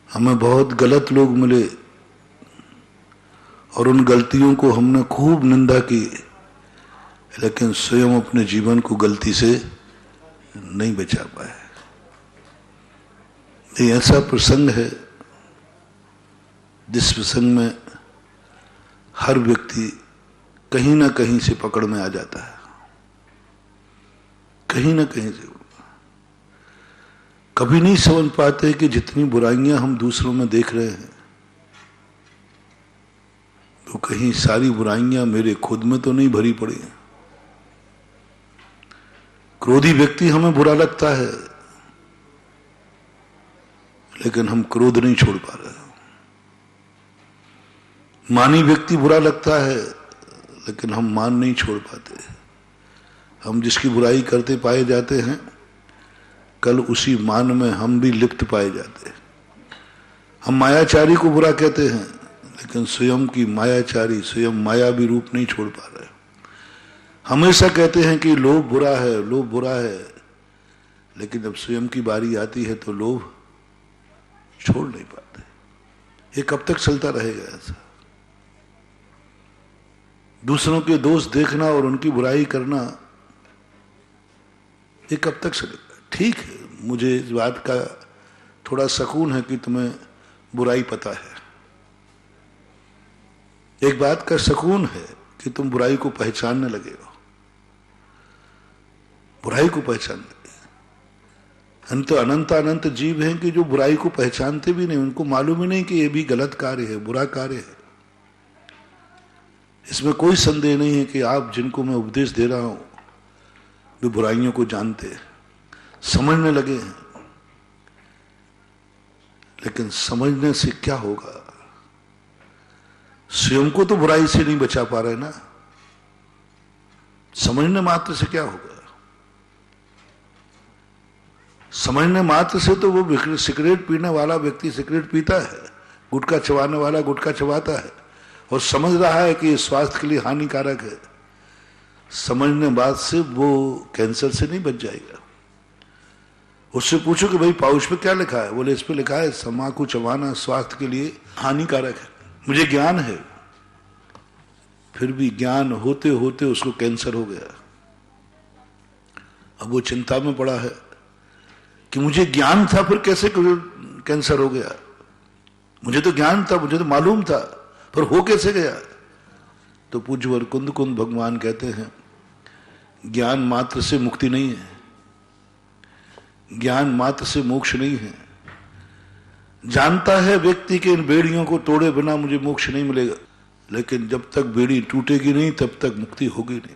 हमें बहुत गलत लोग मिले और उन गलतियों को हमने खूब निंदा की, लेकिन स्वयं अपने जीवन को गलती से नहीं बचा पाए। ये ऐसा प्रसंग है जिस प्रसंग में हर व्यक्ति कहीं ना कहीं से पकड़ में आ जाता है, कहीं ना कहीं से। कभी नहीं समझ पाते कि जितनी बुराइयां हम दूसरों में देख रहे हैं, तो कहीं सारी बुराइयां मेरे खुद में तो नहीं भरी पड़ी हैं। क्रोधी व्यक्ति हमें बुरा लगता है, लेकिन हम क्रोध नहीं छोड़ पा रहे। मानी व्यक्ति बुरा लगता है, लेकिन हम मान नहीं छोड़ पाते। हम जिसकी बुराई करते पाए जाते हैं, कल उसी मान में हम भी लिप्त पाए जाते हैं। हम मायाचारी को बुरा कहते हैं, लेकिन स्वयं की मायाचारी, स्वयं माया भी रूप नहीं छोड़ पा रहे। हमेशा कहते हैं कि लोभ बुरा है, लोभ बुरा है, लेकिन जब स्वयं की बारी आती है तो लोभ छोड़ नहीं पाते। ये कब तक चलता रहेगा ऐसा? दूसरों के दोष देखना और उनकी बुराई करना, ये कब तक चलेगा? ठीक है, मुझे इस बात का थोड़ा सुकून है कि तुम्हें बुराई पता है। एक बात का सुकून है कि तुम बुराई को पहचानने लगे हो, बुराई को पहचानने लगे। अनंत अनंत जीव हैं कि जो बुराई को पहचानते भी नहीं, उनको मालूम ही नहीं कि यह भी गलत कार्य है, बुरा कार्य है। इसमें कोई संदेह नहीं है कि आप जिनको मैं उपदेश दे रहा हूं वे बुराइयों को जानते हैं, समझने लगे हैं। लेकिन समझने से क्या होगा? स्वयं को तो बुराई से नहीं बचा पा रहे ना। समझने मात्र से क्या होगा? समझने मात्र से तो वो सिगरेट पीने वाला व्यक्ति सिगरेट पीता है, गुटखा चबाने वाला गुटखा चबाता है और समझ रहा है कि स्वास्थ्य के लिए हानिकारक है। समझने बाद से वो कैंसर से नहीं बच जाएगा। उससे पूछो कि भाई पाउच पे क्या लिखा है? बोले इस पे लिखा है तंबाकू चबाना स्वास्थ्य के लिए हानिकारक है। मुझे ज्ञान है, फिर भी ज्ञान होते होते उसको कैंसर हो गया। अब वो चिंता में पड़ा है कि मुझे ज्ञान था, फिर कैसे कैंसर हो गया? मुझे तो ज्ञान था, मुझे तो मालूम था, पर हो कैसे गया? तो पूज्यवर कुंद कुंद भगवान कहते हैं, ज्ञान मात्र से मुक्ति नहीं है, ज्ञान मात्र से मोक्ष नहीं है। जानता है व्यक्ति के इन बेड़ियों को तोड़े बिना मुझे मोक्ष नहीं मिलेगा, लेकिन जब तक बेड़ी टूटेगी नहीं तब तक मुक्ति होगी नहीं।